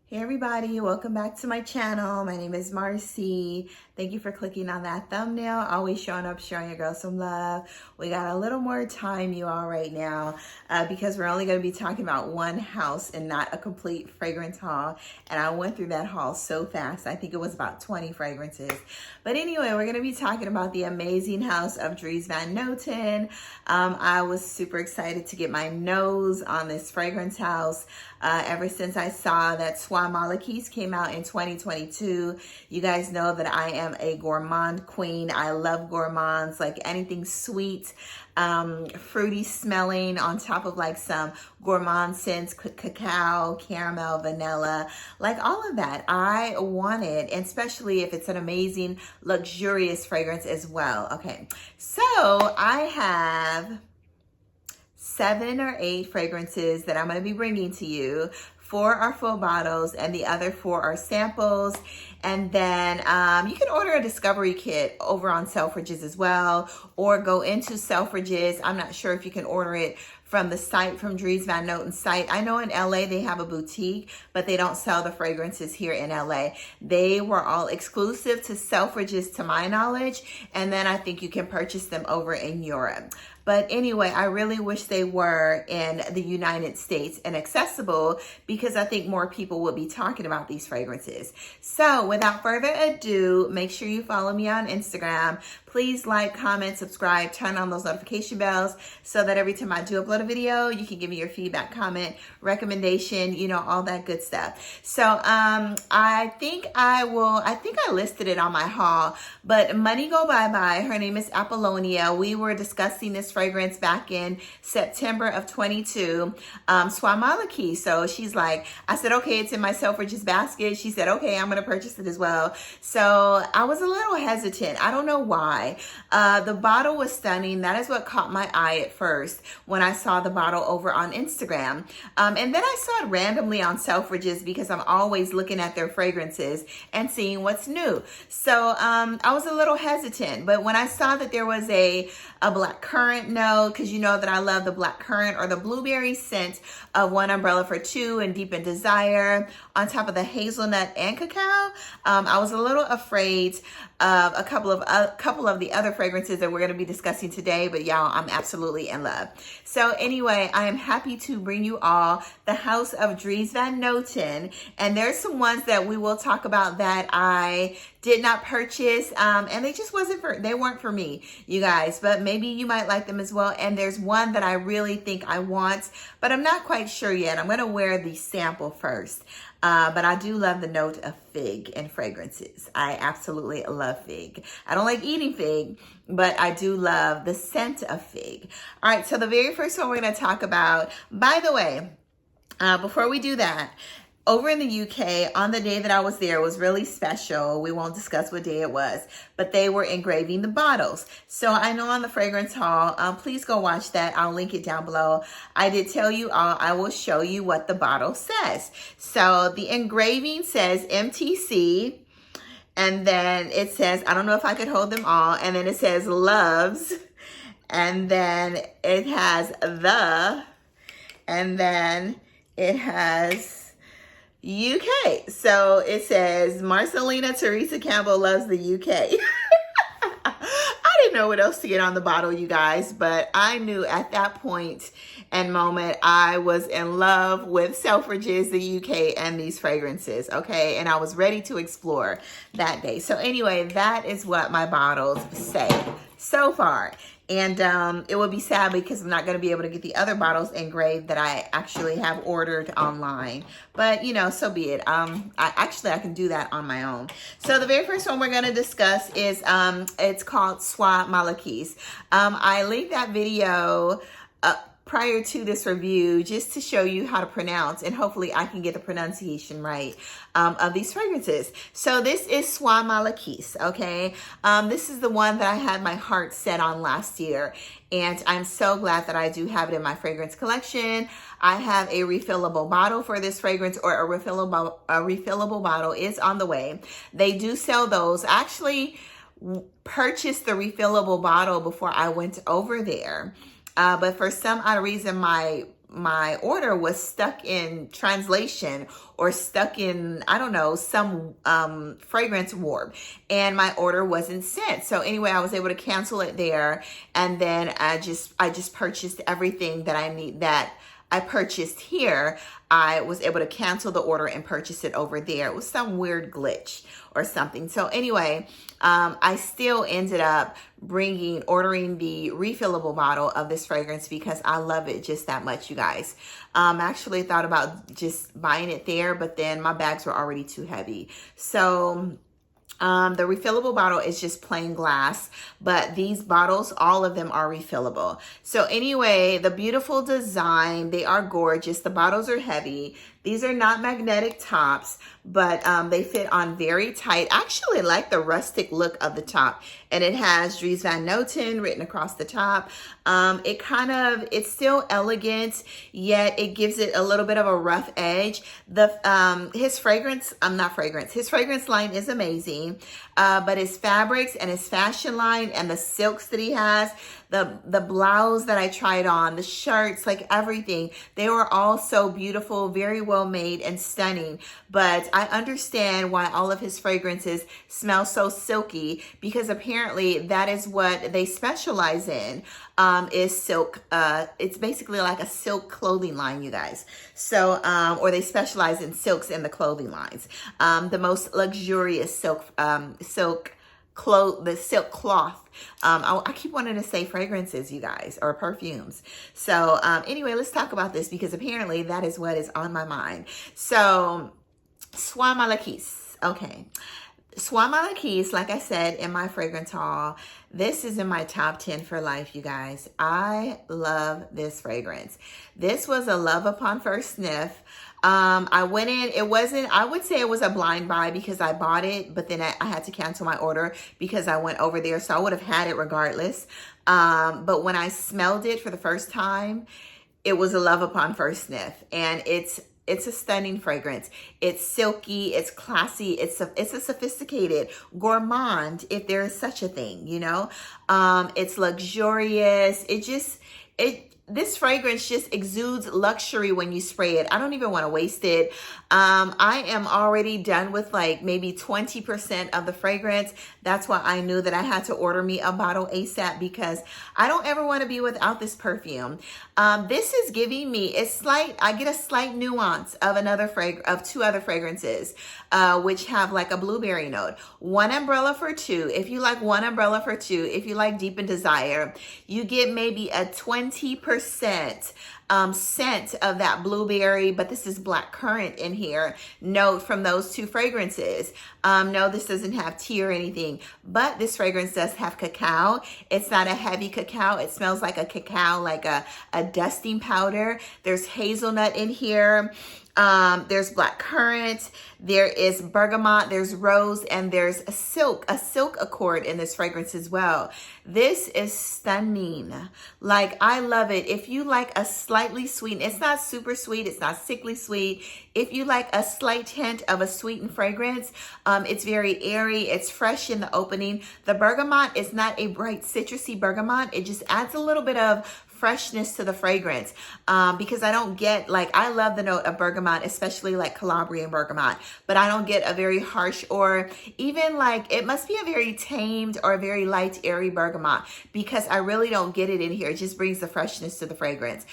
Hey everybody, welcome back to my channel. My name is Marcy. Thank you for clicking on that thumbnail. Always showing up, showing your girl some love. We got a little more time, you all, right now because we're only going to be talking about one house and not a complete fragrance haul. And I went through that haul so fast. I think it was about 20 fragrances. But anyway, we're going to be talking about the amazing house of Dries Van Noten. I was super excited to get my nose on this fragrance house ever since I saw that SWAT Malaquais came out in 2022. You guys know that I am a gourmand queen. I love gourmands, like anything sweet, fruity smelling on top of like some gourmand scents, cacao, caramel, vanilla, like all of that. I want it, and especially if it's an amazing, luxurious fragrance as well. Okay, so I have 7 or 8 fragrances that I'm going to be bringing to you. 4 are full bottles and the other 4 are samples. And then you can order a discovery kit over on Selfridges as well, or go into Selfridges. I'm not sure if you can order it from the site, from Dries Van Noten's site. I know in LA they have a boutique, but they don't sell the fragrances here in LA. They were all exclusive to Selfridges to my knowledge, and then I think you can purchase them over in Europe. But anyway, I really wish they were in the United States and accessible, because I think more people would be talking about these fragrances. So without further ado, make sure you follow me on Instagram. Please like, comment, subscribe, turn on those notification bells so that every time I do upload a video, you can give me your feedback, comment, recommendation, you know, all that good stuff. So I think I listed it on my haul, but Money Go Bye Bye, her name is Apollonia. We were discussing this fragrance back in September of 22, SWAT Malaquais. So she's like, I said, okay, it's in my Selfridges basket. She said, okay, I'm going to purchase it as well. So I was a little hesitant. I don't know why. The bottle was stunning. That is what caught my eye at first when I saw the bottle over on Instagram. And then I saw it randomly on Selfridges because I'm always looking at their fragrances and seeing what's new. So I was a little hesitant, but when I saw that there was a black currant note, because you know that I love the black currant or the blueberry scent of One Umbrella for Two and Deep in Desire, on top of the hazelnut and cacao, I was a little afraid of a couple of the other fragrances that we're going to be discussing today, but y'all, I'm absolutely in love. So anyway, I am happy to bring you all the house of Dries Van Noten, and there's some ones that we will talk about that I did not purchase, and they weren't for me, you guys, but maybe you might like them as well. And there's one that I really think I want, but I'm not quite sure yet. I'm going to wear the sample first. But I do love the note of fig in fragrances. I absolutely love fig. I don't like eating fig, but I do love the scent of fig. All right, so the very first one we're going to talk about, by the way, before we do that, over in the UK, on the day that I was there, was really special. We won't discuss what day it was, but they were engraving the bottles. So I know on the fragrance haul, please go watch that. I'll link it down below. I did tell you all, I will show you what the bottle says. So the engraving says MTC, and then it says, I don't know if I could hold them all, and then it says loves, and then it has the, and then it has UK. So it says Marcelena Teresa Campbell loves the UK. I didn't know what else to get on the bottle, you guys, but I knew at that point and moment I was in love with Selfridges, the UK, and these fragrances, okay? And I was ready to explore that day. So anyway, that is what my bottles say so far. And it will be sad because I'm not going to be able to get the other bottles engraved that I actually have ordered online. But, you know, so be it. I can do that on my own. So the very first one we're going to discuss is, it's called SWAT Malaquais. I linked that video prior to this review just to show you how to pronounce, and hopefully I can get the pronunciation right, of these fragrances. So this is SWAT Malaquais, okay? This is the one that I had my heart set on last year, and I'm so glad that I do have it in my fragrance collection. I have a refillable bottle for this fragrance, or a refillable bottle is on the way. They do sell those. I actually purchased the refillable bottle before I went over there. But for some odd reason, my my order was stuck in translation or stuck in, I don't know, some fragrance warp, and my order wasn't sent. So anyway, I was able to cancel it there, and then I just purchased everything that I need, that I purchased here. I was able to cancel the order and purchase it over there. It was some weird glitch or something. So anyway, I still ended up ordering the refillable bottle of this fragrance because I love it just that much, you guys. I actually thought about just buying it there, but then my bags were already too heavy. So the refillable bottle is just plain glass, but these bottles, all of them are refillable. So anyway, the beautiful design, they are gorgeous. The bottles are heavy. These are not magnetic tops, but they fit on very tight. I actually like the rustic look of the top, and it has Dries Van Noten written across the top. It's still elegant, yet it gives it a little bit of a rough edge. His fragrance line is amazing, but his fabrics and his fashion line and the silks that he has, the blouse that I tried on, the shirts, like everything, they were all so beautiful, very well made and stunning. But I understand why all of his fragrances smell so silky, because apparently that is what they specialize in, is silk. It's basically like a silk clothing line, you guys. So, or they specialize in silks in the clothing lines. The most luxurious silk cloth. I keep wanting to say fragrances, you guys, or perfumes. So anyway, let's talk about this because apparently that is what is on my mind. So Soie Malaquais. Okay. Soie Malaquais, like I said in my fragrance haul, this is in my top 10 for life, you guys. I love this fragrance. This was a love upon first sniff. I went in, I would say it was a blind buy because I bought it, but then I had to cancel my order because I went over there. So I would have had it regardless. But when I smelled it for the first time, it was a love upon first sniff, and it's a stunning fragrance. It's silky, it's classy, it's a sophisticated gourmand, if there is such a thing, you know. It's luxurious. This fragrance just exudes luxury when you spray it. I don't even want to waste it. I am already done with like maybe 20% of the fragrance. That's why I knew that I had to order me a bottle ASAP, because I don't ever want to be without this perfume. This is giving me I get a slight nuance of two other fragrances, which have like a blueberry note. One umbrella for two. If you like one umbrella for two, if you like Deep in Desire, you get maybe a 20% scent of that blueberry, but this is black currant in here, note from those two fragrances. No, this doesn't have tea or anything, but this fragrance does have cacao. It's not a heavy cacao. It smells like a cacao, like a dusting powder. There's hazelnut in here. There's black currant, there is bergamot, there's rose, and there's a silk accord in this fragrance as well. This is stunning. Like, I love it. If you like a slightly sweet, it's not super sweet, it's not sickly sweet. If you like a slight hint of a sweetened fragrance, it's very airy, it's fresh in the opening. The bergamot is not a bright citrusy bergamot. It just adds a little bit of freshness to the fragrance, because I don't get, like, I love the note of bergamot, especially like Calabrian bergamot, but I don't get a very harsh, or even like, it must be a very tamed or a very light, airy bergamot, because I really don't get it in here. It just brings the freshness to the fragrance.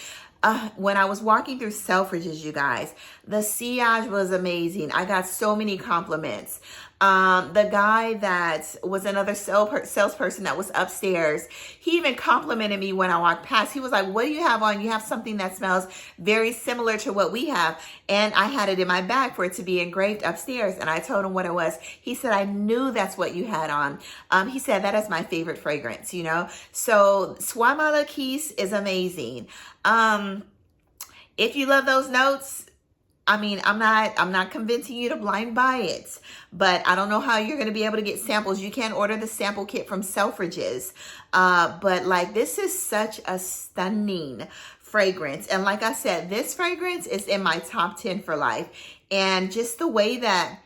When I was walking through Selfridges, you guys, the sillage was amazing. I got so many compliments. The guy that was another salesperson that was upstairs, he even complimented me when I walked past. He was like, what do you have on? You have something that smells very similar to what we have. And I had it in my bag for it to be engraved upstairs. And I told him what it was. He said, I knew that's what you had on. He said, that is my favorite fragrance, you know? So Soie Malaquais is amazing. If you love those notes, I mean, I'm not convincing you to blind buy it, but I don't know how you're going to be able to get samples. You can order the sample kit from Selfridges. But like, this is such a stunning fragrance. And like I said, this fragrance is in my top 10 for life. And just the way that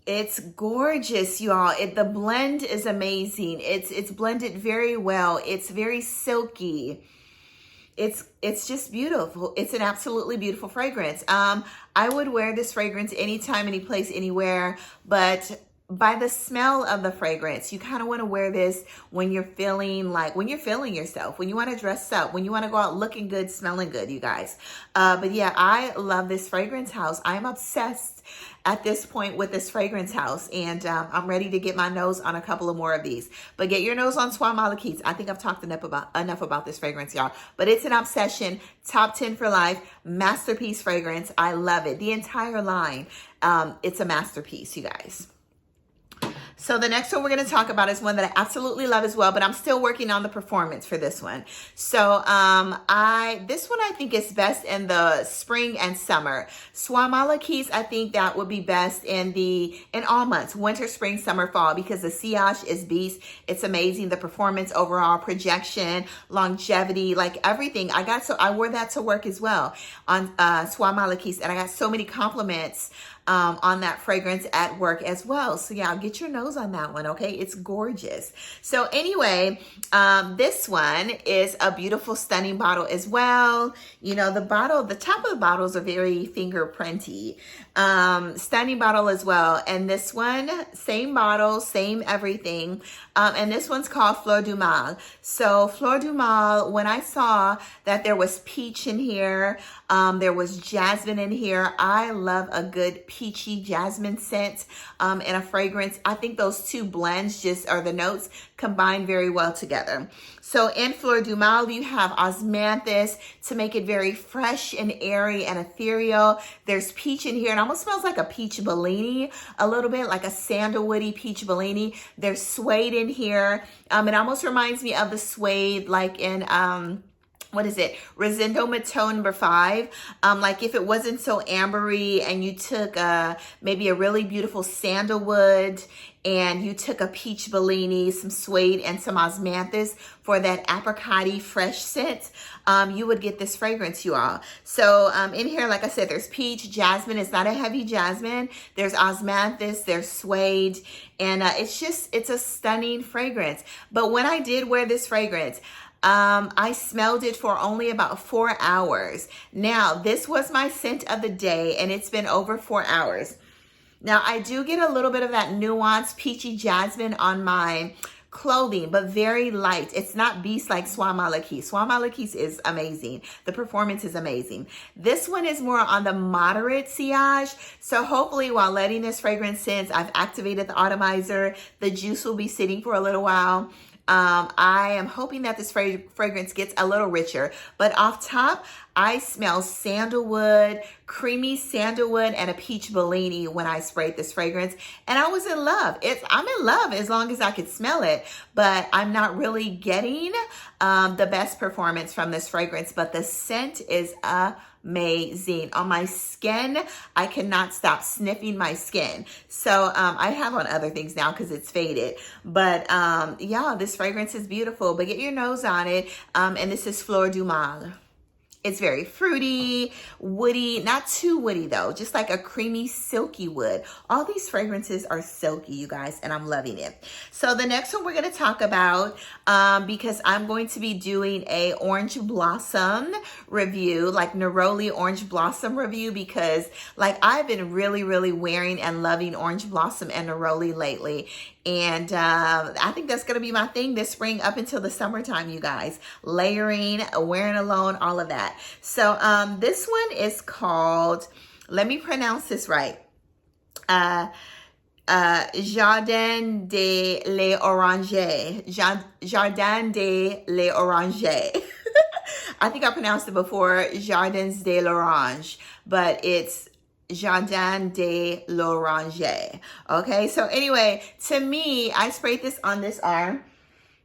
it's gorgeous, y'all. The blend is amazing. It's blended very well. It's very silky. it's just beautiful. It's an absolutely beautiful fragrance. I would wear this fragrance anytime, any place, anywhere, but by the smell of the fragrance, you kind of want to wear this when you're feeling yourself, when you want to dress up, when you want to go out looking good, smelling good, you guys. But yeah, I love this fragrance house. I'm obsessed at this point with this fragrance house, and I'm ready to get my nose on a couple of more of these. But get your nose on Soie Malaquais. I think I've talked enough about this fragrance, y'all. But it's an obsession. Top 10 for life. Masterpiece fragrance. I love it. The entire line. It's a masterpiece, you guys. So the next one we're going to talk about is one that I absolutely love as well, but I'm still working on the performance for this one. So this one I think is best in the spring and summer. Soie Malaquais, I think that would be best in all months, winter, spring, summer, fall, because the sillage is beast. It's amazing. The performance overall, projection, longevity, like everything. I wore that to work as well on Soie Malaquais, and I got so many compliments on that fragrance at work as well. So yeah, get your nose on that one, okay? It's gorgeous. So anyway, this one is a beautiful, stunning bottle as well. You know, the top of the bottles are very fingerprinty. Stunning bottle as well. And this one, same bottle, same everything. And this one's called Fleur Dumas. So Fleur Dumas, when I saw that there was peach in here, there was jasmine in here. I love a good peachy jasmine scent in a fragrance. I think those two blends the notes combine very well together. So in Fleur Dumas, you have osmanthus to make it very fresh and airy and ethereal. There's peach in here. It almost smells like a peach Bellini, a little bit like a sandalwoody peach Bellini. There's suede in here. It almost reminds me of the suede like in what is it? Rosendo Matone number 5. Like if it wasn't so ambery and you took maybe a really beautiful sandalwood and you took a peach Bellini, some suede, and some osmanthus for that apricot-y fresh scent, you would get this fragrance, you all. So in here, like I said, there's peach, jasmine. It's not a heavy jasmine. There's osmanthus, there's suede, and it's a stunning fragrance. But when I did wear this fragrance, I smelled it for only about 4 hours. Now, this was my scent of the day, and it's been over 4 hours. Now, I do get a little bit of that nuanced peachy jasmine on my clothing, but very light. It's not beast like Soie Malaquais. Soie Malaquais is amazing. The performance is amazing. This one is more on the moderate sillage. So hopefully while letting this fragrance sit, I've activated the atomizer. The juice will be sitting for a little while. I am hoping that this fragrance gets a little richer, but off top, I smell sandalwood, creamy sandalwood, and a peach Bellini when I sprayed this fragrance, and I was in love. I'm in love as long as I could smell it, but I'm not really getting the best performance from this fragrance, but the scent is amazing. On my skin, I cannot stop sniffing my skin. So I have on other things now because it's faded. But yeah, this fragrance is beautiful. But get your nose on it. And this is Fleur Dumas. It's very fruity, woody, not too woody though, just like a creamy, silky wood. All these fragrances are silky, you guys, and I'm loving it. So the next one we're going to talk about, because I'm going to be doing a orange blossom review, like Neroli orange blossom review, because like I've been really, really wearing and loving orange blossom and Neroli lately. And I think that's going to be my thing this spring up until the summertime, you guys. Layering, wearing alone, all of that. So this one is called, let me pronounce this right. Jardin de l'Oranger. Jardin de l'Oranger. I think I pronounced it before, Jardins de l'Orange, but it's Jardin de l'Oranger. Okay, so anyway, to me, I sprayed this on this arm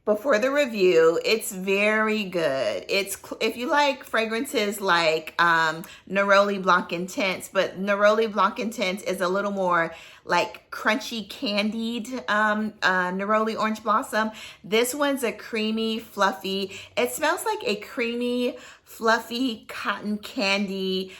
before the review. It's very good. It's, if you like fragrances like Neroli Blanc Intense, but Neroli Blanc Intense is a little more like crunchy candied Neroli Orange Blossom. This one's a creamy, fluffy, it smells like a creamy, fluffy cotton candy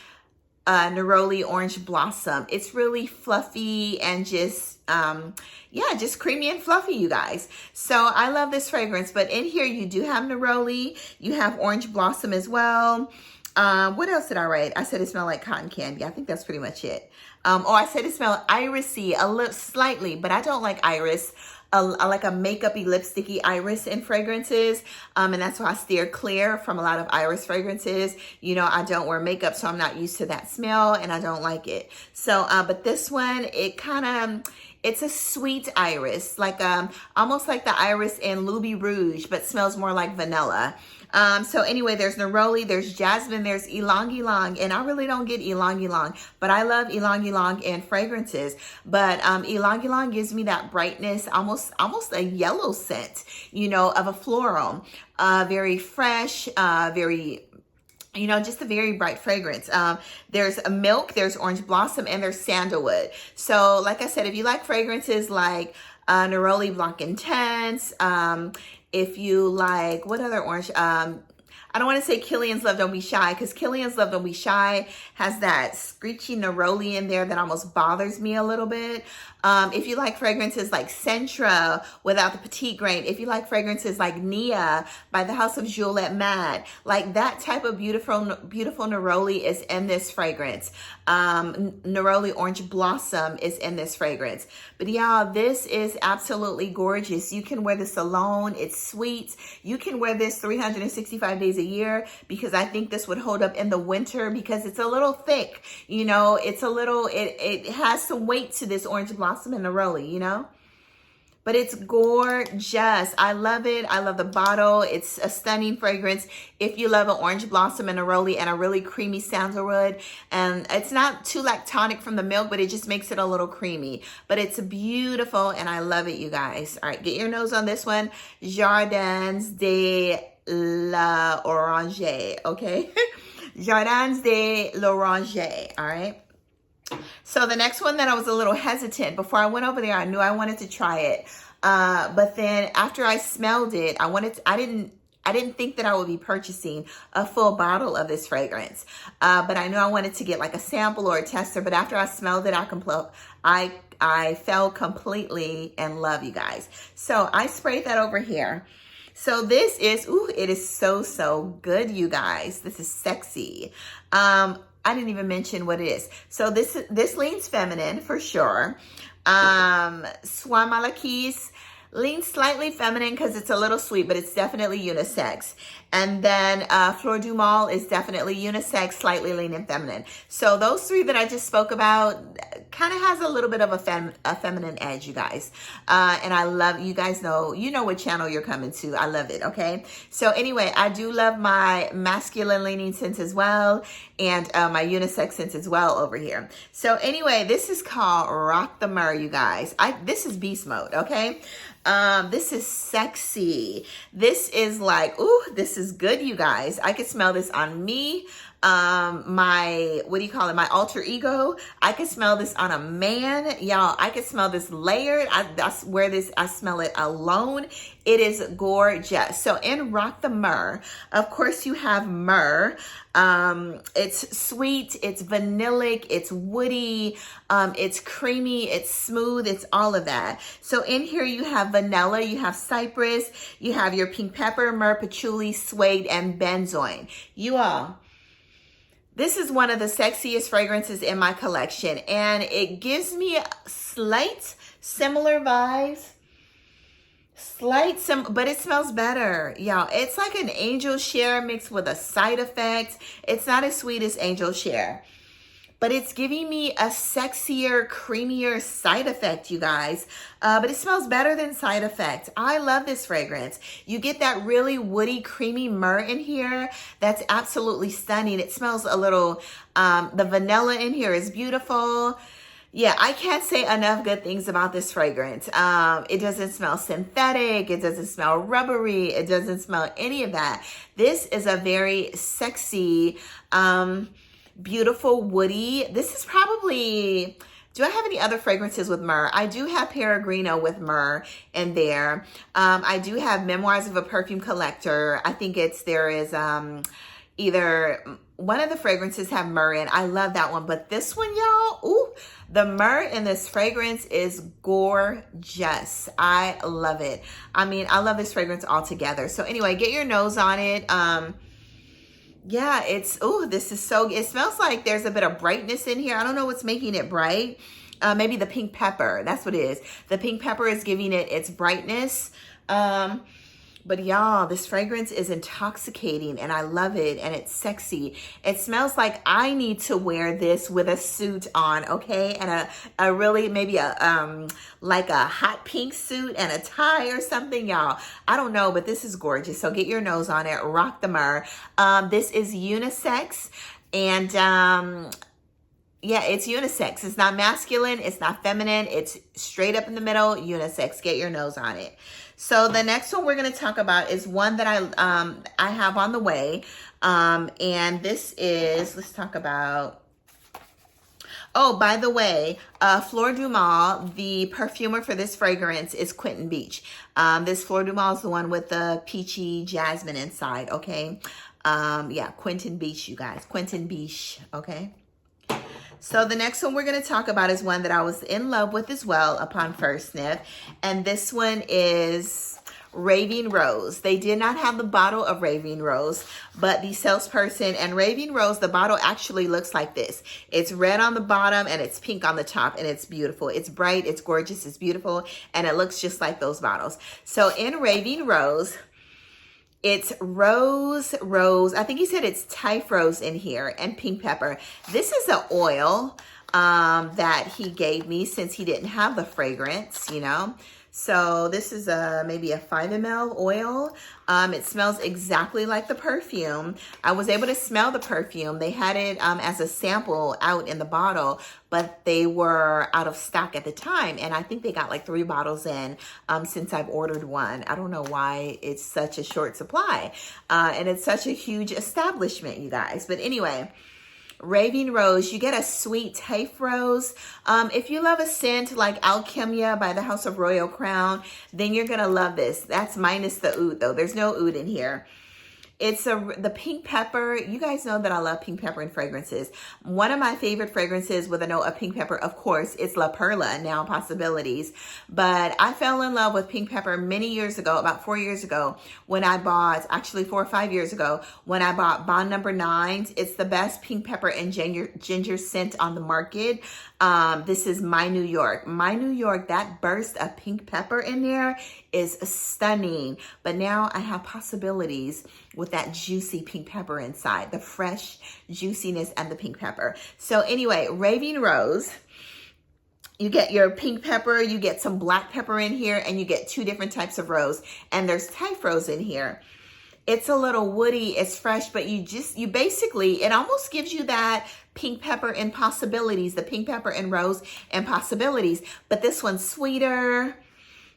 Neroli Orange Blossom. It's really fluffy and just, yeah, just creamy and fluffy, you guys. So I love this fragrance, but in here you do have Neroli, you have Orange Blossom as well. What else did I write? I said it smelled like cotton candy. I think that's pretty much it. Oh, I said it smelled irisy, a little slightly, but I don't like iris. I like a makeup-y, lipsticky iris in fragrances, and that's why I steer clear from a lot of iris fragrances. You know, I don't wear makeup, so I'm not used to that smell, and I don't like it. So, but this one, it kind of, it's a sweet iris, like almost like the iris in Louis Rouge, but smells more like vanilla. So anyway, there's Neroli, there's Jasmine, there's Ylang Ylang, and I really don't get Ylang Ylang, but I love Ylang Ylang in fragrances. But Ylang Ylang gives me that brightness, almost a yellow scent, you know, of a floral, very fresh, very, you know, just a very bright fragrance. There's a milk, there's orange blossom, and there's sandalwood. So like I said, if you like fragrances like Neroli Blanc Intense, if you like, what other orange? I don't want to say Killian's Love Don't Be Shy, because Killian's Love Don't Be Shy has that screechy neroli in there that almost bothers me a little bit. If you like fragrances like Centra without the petite grain, if you like fragrances like Nia by the House of Juliette Mad, like that type of beautiful neroli is in this fragrance. Neroli Orange Blossom is in this fragrance. But y'all, this is absolutely gorgeous. You can wear this alone. It's sweet. You can wear this 365 days a year, because I think this would hold up in the winter because it's a little thick. You know, it's a little, it has some weight to this Orange Blossom and neroli, you know, but it's gorgeous. I love it. I love the bottle. It's a stunning fragrance. If you love an orange blossom and neroli and a really creamy sandalwood, and it's not too lactonic from the milk, but it just makes it a little creamy, but it's beautiful and I love it, you guys. All right, get your nose on this one. Jardins de l'Oranger, okay? Jardins de l'Oranger, all right? So the next one that I was a little hesitant, before I went over there, I knew I wanted to try it. But then after I smelled it, I didn't think that I would be purchasing a full bottle of this fragrance. But I knew I wanted to get like a sample or a tester. But after I smelled it, I fell completely in love, you guys. So I sprayed that over here. So this is, ooh, it is so good, you guys. This is sexy. I didn't even mention what it is. So this leans feminine for sure. Soie Malaquais leans slightly feminine because it's a little sweet, but it's definitely unisex. And then Fleur Dumas is definitely unisex, slightly leaning feminine. So those three that I just spoke about kind of has a little bit of a feminine edge, you guys. And I love, you guys know, you know what channel you're coming to. I love it, okay? So anyway, I do love my masculine leaning scents as well, and my unisex scents as well over here. So anyway, this is called Rock the Myrrh, you guys. This is beast mode, okay? This is sexy. This is like, ooh, this is good, you guys. I could smell this on me. My, what do you call it? My alter ego. I could smell this on a man. Y'all, I could smell this layered. That's where I smell it alone. It is gorgeous. So in Rock the Myrrh, of course you have myrrh. It's sweet, it's vanillic, it's woody, it's creamy, it's smooth, it's all of that. So in here you have vanilla, you have cypress, you have your pink pepper, myrrh, patchouli, suede, and benzoin. You all, this is one of the sexiest fragrances in my collection, and it gives me slight similar vibes. But it smells better, y'all. It's like an Angel Share mixed with a side effect. It's not as sweet as Angel Share, but it's giving me a sexier, creamier side effect, you guys. But it smells better than side effect. I love this fragrance. You get that really woody, creamy myrrh in here. That's absolutely stunning. It smells a little, the vanilla in here is beautiful. Yeah, I can't say enough good things about this fragrance. It doesn't smell synthetic. It doesn't smell rubbery. It doesn't smell any of that. This is a very sexy, beautiful woody. This is probably, do I have any other fragrances with myrrh? I do have Peregrino with myrrh in there. I do have Memoirs of a Perfume Collector. I think there is either one of the fragrances have myrrh in. I love that one. But this one, y'all, ooh, the myrrh in this fragrance is gorgeous. I love it. I mean, I love this fragrance altogether. So anyway, get your nose on it. Yeah, it's, ooh, this is so, it smells like there's a bit of brightness in here. I don't know what's making it bright. Maybe the pink pepper. That's what it is. The pink pepper is giving it its brightness. But y'all, this fragrance is intoxicating and I love it and it's sexy. It smells like I need to wear this with a suit on, okay? And a really, maybe a, like a hot pink suit and a tie or something, y'all. I don't know, but this is gorgeous. So get your nose on it, rock the myrrh. This is unisex and, yeah, it's unisex. It's not masculine. It's not feminine. It's straight up in the middle, unisex. Get your nose on it. So the next one we're going to talk about is one that I have on the way. And this is, let's talk about, oh, by the way, Fleur Dumas, the perfumer for this fragrance is Quentin Bisch. This Fleur Dumas is the one with the peachy jasmine inside, okay? Yeah, Quentin Bisch, you guys. Quentin Bisch, okay? So the next one we're going to talk about is one that I was in love with as well upon first sniff. And this one is Raving Rose. They did not have the bottle of Raving Rose, but the salesperson and Raving Rose, the bottle actually looks like this. It's red on the bottom and it's pink on the top and it's beautiful. It's bright, it's gorgeous, it's beautiful, and it looks just like those bottles. So in Raving Rose, it's rose, I think he said it's Typh rose in here, and pink pepper. This is an oil that he gave me since he didn't have the fragrance, you know. So this is maybe a 5 ml oil. It smells exactly like the perfume. I was able to smell the perfume. They had it as a sample out in the bottle, but they were out of stock at the time. And I think they got like 3 bottles in since I've ordered one. I don't know why it's such a short supply. And it's such a huge establishment, you guys. But anyway, Raving Rose, you get a sweet Typh rose. If you love a scent like Alchemia by the House of Royal Crown, then you're gonna love this. That's minus the oud though. There's no oud in here. It's the pink pepper. You guys know that I love pink pepper in fragrances. One of my favorite fragrances with a note of pink pepper, of course, it's La Perla, now Possibilities. But I fell in love with pink pepper many years ago, about 4 years ago, when I bought, actually 4 or 5 years ago, when I bought Bond No. 9s. It's the best pink pepper and ginger scent on the market. This is My New York. My New York, that burst of pink pepper in there is stunning. But now I have Possibilities with that juicy pink pepper inside, the fresh juiciness and the pink pepper. So anyway, Raving Rose, you get your pink pepper, you get some black pepper in here, and you get 2 different types of rose. And there's Typh rose in here. It's a little woody, it's fresh, but you basically, it almost gives you that pink pepper and Possibilities, the pink pepper and rose and Possibilities. But this one's sweeter.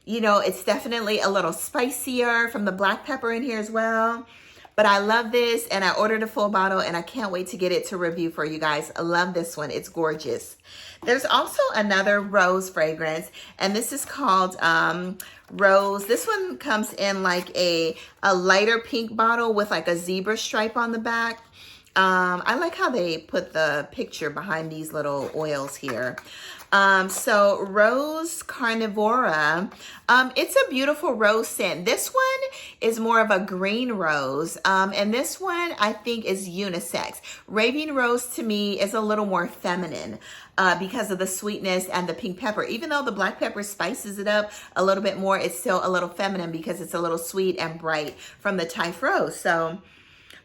You know, it's definitely a little spicier from the black pepper in here as well. But I love this, and I ordered a full bottle, and I can't wait to get it to review for you guys. I love this one. It's gorgeous. There's also another rose fragrance, and this is called Rose. This one comes in like a lighter pink bottle with like a zebra stripe on the back. I like how they put the picture behind these little oils here. So Rose Carnivora, it's a beautiful rose scent. This one is more of a green rose. And this one I think is unisex. Raving Rose to me is a little more feminine, because of the sweetness and the pink pepper. Even though the black pepper spices it up a little bit more, it's still a little feminine because it's a little sweet and bright from the Typh rose. So,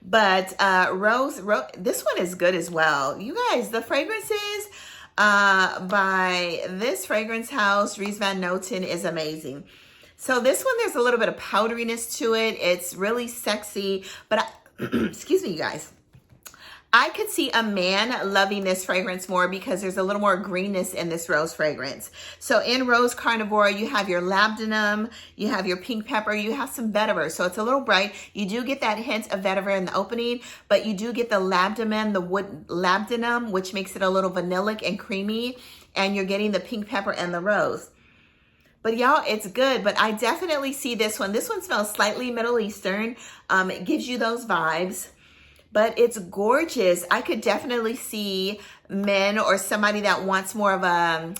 but, Rose, this one is good as well. You guys, the fragrances, by this fragrance house, Dries Van Noten, is amazing. So this one, there's a little bit of powderiness to it. It's really sexy, but excuse me, you guys. I could see a man loving this fragrance more because there's a little more greenness in this rose fragrance. So in Rose Carnivora, you have your labdanum, you have your pink pepper, you have some vetiver. So it's a little bright. You do get that hint of vetiver in the opening, but you do get the labdanum, the wood labdanum, which makes it a little vanillic and creamy. And you're getting the pink pepper and the rose. But y'all, it's good, but I definitely see this one. This one smells slightly Middle Eastern. It gives you those vibes. but it's gorgeous. I could definitely see men or somebody that wants more of a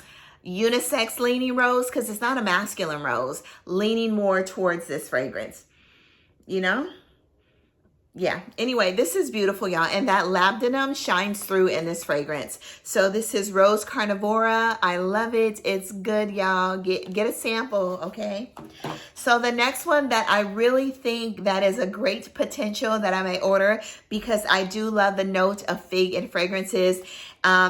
unisex leaning rose, because it's not a masculine rose, leaning more towards this fragrance, you know? Yeah, anyway, this is beautiful, y'all, and that labdanum shines through in this fragrance. So this is Rose Carnivora. I love it. It's good, y'all. Get a sample, okay? So the next one that I really think that is a great potential that I may order, because I do love the note of fig in fragrances,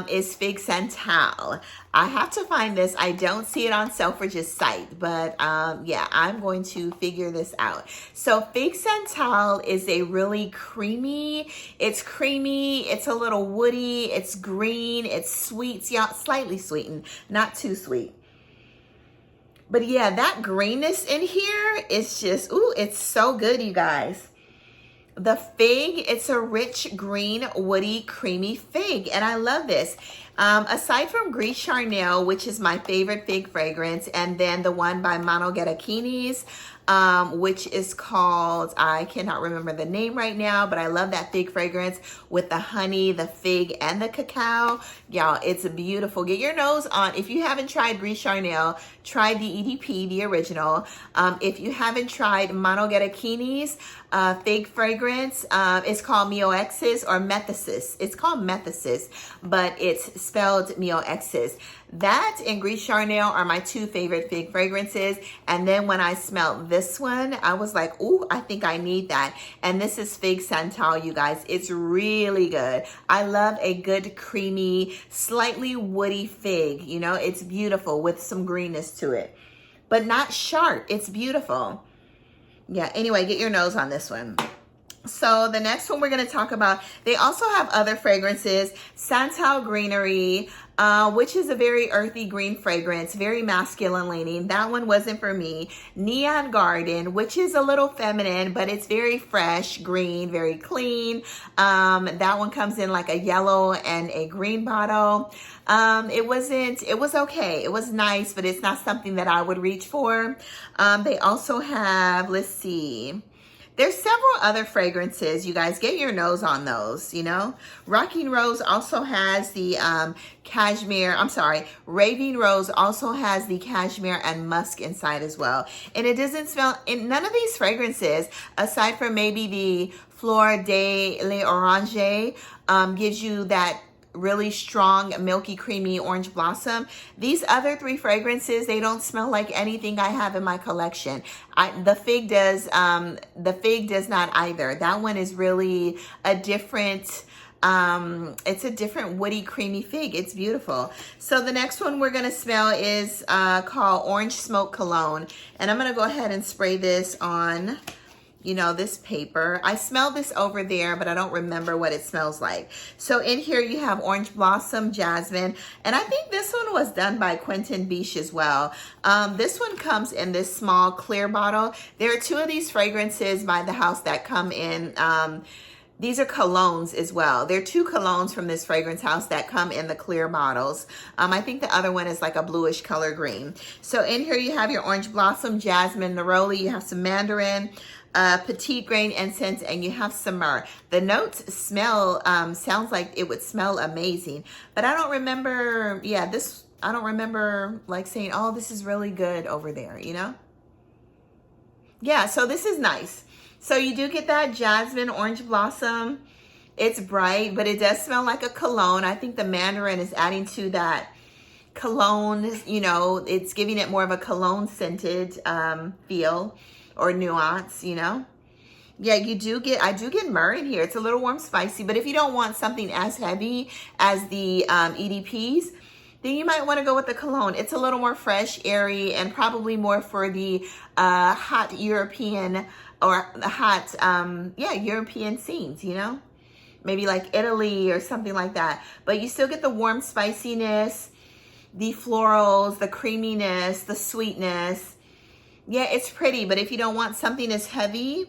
is Fig Santal. I have to find this. I don't see it on Selfridge's site, but yeah, I'm going to figure this out. So Fig Santal is a really creamy, it's a little woody, it's green, it's sweet, yeah, slightly sweetened, not too sweet. But yeah, that greenness in here is just, ooh, it's so good, you guys. The fig, it's a rich green, woody, creamy fig, and I love this. Aside from Gris Charnel, which is my favorite fig fragrance, and then the one by Mano Gerakinis, which is called, I cannot remember the name right now, but I love that fig fragrance with the honey, the fig, and the cacao. Y'all, it's beautiful. Get your nose on. If you haven't tried Gris Charnel, try the EDP, the original. If you haven't tried Mano Gerakinis fig fragrance, it's called Mioexis or Methesis. It's called Methesis, but it's spelled Mioexis. That and Gris Charnel are my two favorite fig fragrances. And then when I smelled this one, I was like, ooh, I think I need that. And this is Fig Santal, you guys. It's really good. I love a good, creamy, slightly woody fig. You know, it's beautiful with some greenness to it, but not sharp. It's beautiful. Yeah, anyway, get your nose on this one. So the next one we're going to talk about, they also have other fragrances. Santal Greenery, which is a very earthy green fragrance, very masculine leaning. That one wasn't for me. Neon Garden, which is a little feminine, but it's very fresh, green, very clean. That one comes in like a yellow and a green bottle. It was okay. It was nice, but it's not something that I would reach for. They also have, let's see, there's several other fragrances. You guys, get your nose on those, you know. Raveing Rose also has the Raving Rose also has the cashmere and musk inside as well. And it doesn't smell, in none of these fragrances, aside from maybe the Fleur de l'Oranger, gives you that really strong, milky, creamy orange blossom. These other three fragrances, they don't smell like anything I have in my collection. The fig does not either. That one is really a different, it's a different woody, creamy fig. It's beautiful. So the next one we're gonna smell is called Orange Smoke Cologne. And I'm gonna go ahead and spray this on, you know, this paper. I smell this over there, but I don't remember what it smells like. So in here you have Orange Blossom, Jasmine, and I think this one was done by Quentin Bisch as well. This one comes in this small clear bottle. There are two of these fragrances by the house that come in, these are colognes as well. There are two colognes from this fragrance house that come in the clear bottles. I think the other one is like a bluish color green. So in here you have your Orange Blossom, Jasmine, Neroli, you have some Mandarin, petite grain incense, and you have some myrrh. The notes smell, sounds like it would smell amazing, but I don't remember, yeah, I don't remember like saying, oh, this is really good over there, you know? Yeah, so this is nice. So you do get that Jasmine, Orange Blossom. It's bright, but it does smell like a cologne. I think the Mandarin is adding to that cologne, you know, it's giving it more of a cologne scented feel or nuance, you know. Yeah, I do get myrrh in here. It's a little warm, spicy, but if you don't want something as heavy as the EDPs, then you might want to go with the cologne. It's a little more fresh, airy, and probably more for the hot European or the hot, European scenes, you know? Maybe like Italy or something like that. But you still get the warm spiciness, the florals, the creaminess, the sweetness. Yeah, it's pretty, but if you don't want something as heavy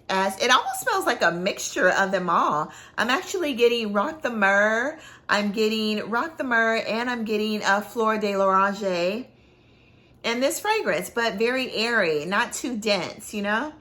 as, it almost smells like a mixture of them all. I'm actually getting Rock the Myrrh. I'm getting Rock the Myrrh, and I'm getting Fleur de l'Oranger in this fragrance, but very airy, not too dense, you know?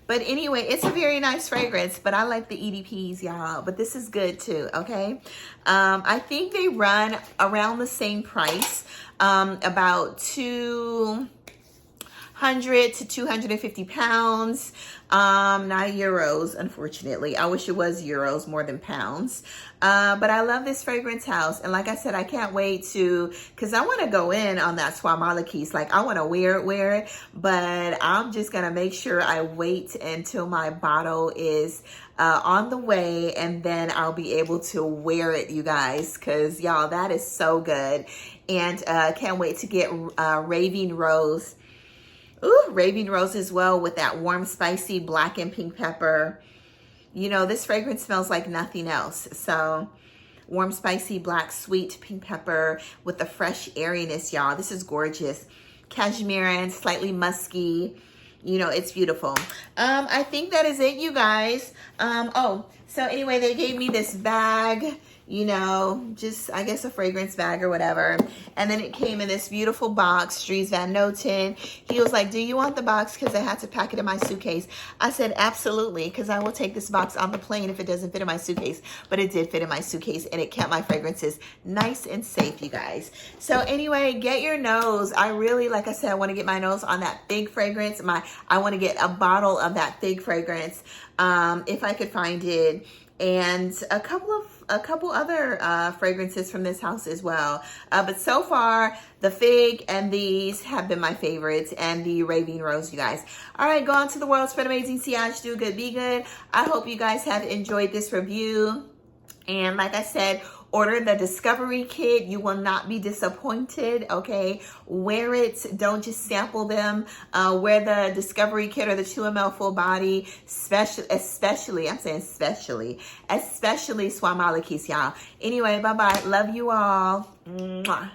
But anyway, it's a very nice fragrance, but I like the EDPs, y'all. But this is good too, okay? I think they run around the same price, about 200 to 250 pounds, not euros, unfortunately. I wish it was euros more than pounds. But I love this fragrance house. And like I said, I can't wait to, because I want to go in on that Soie Malaquais. Like, I want to wear it, but I'm just going to make sure I wait until my bottle is on the way, and then I'll be able to wear it, you guys, because y'all, that is so good. And can't wait to get Raveing Rose. Ooh, Raveing Rose as well, with that warm, spicy black and pink pepper. You know, this fragrance smells like nothing else. So, warm, spicy, black, sweet pink pepper with the fresh airiness, y'all. This is gorgeous. Cashmere and slightly musky. You know, it's beautiful. I think that is it, you guys. Oh, so anyway, they gave me this bag, you know, just, I guess, a fragrance bag or whatever. And then it came in this beautiful box, Dries Van Noten. He was like, do you want the box? Because I had to pack it in my suitcase. I said, absolutely, because I will take this box on the plane if it doesn't fit in my suitcase. But it did fit in my suitcase, and it kept my fragrances nice and safe, you guys. So anyway, get your nose. I really, like I said, I want to get my nose on that fig fragrance. I want to get a bottle of that fig fragrance, if I could find it. And a couple other fragrances from this house as well. But so far, the fig and these have been my favorites, and the Raveing Rose, you guys. All right, go on to the world, spread amazing, siage, do good, be good. I hope you guys have enjoyed this review. And like I said, order the Discovery Kit. You will not be disappointed, okay? Wear it. Don't just sample them. Wear the Discovery Kit or the 2 ml full body, especially Soie Malaquais, y'all. Anyway, bye-bye. Love you all. Mwah.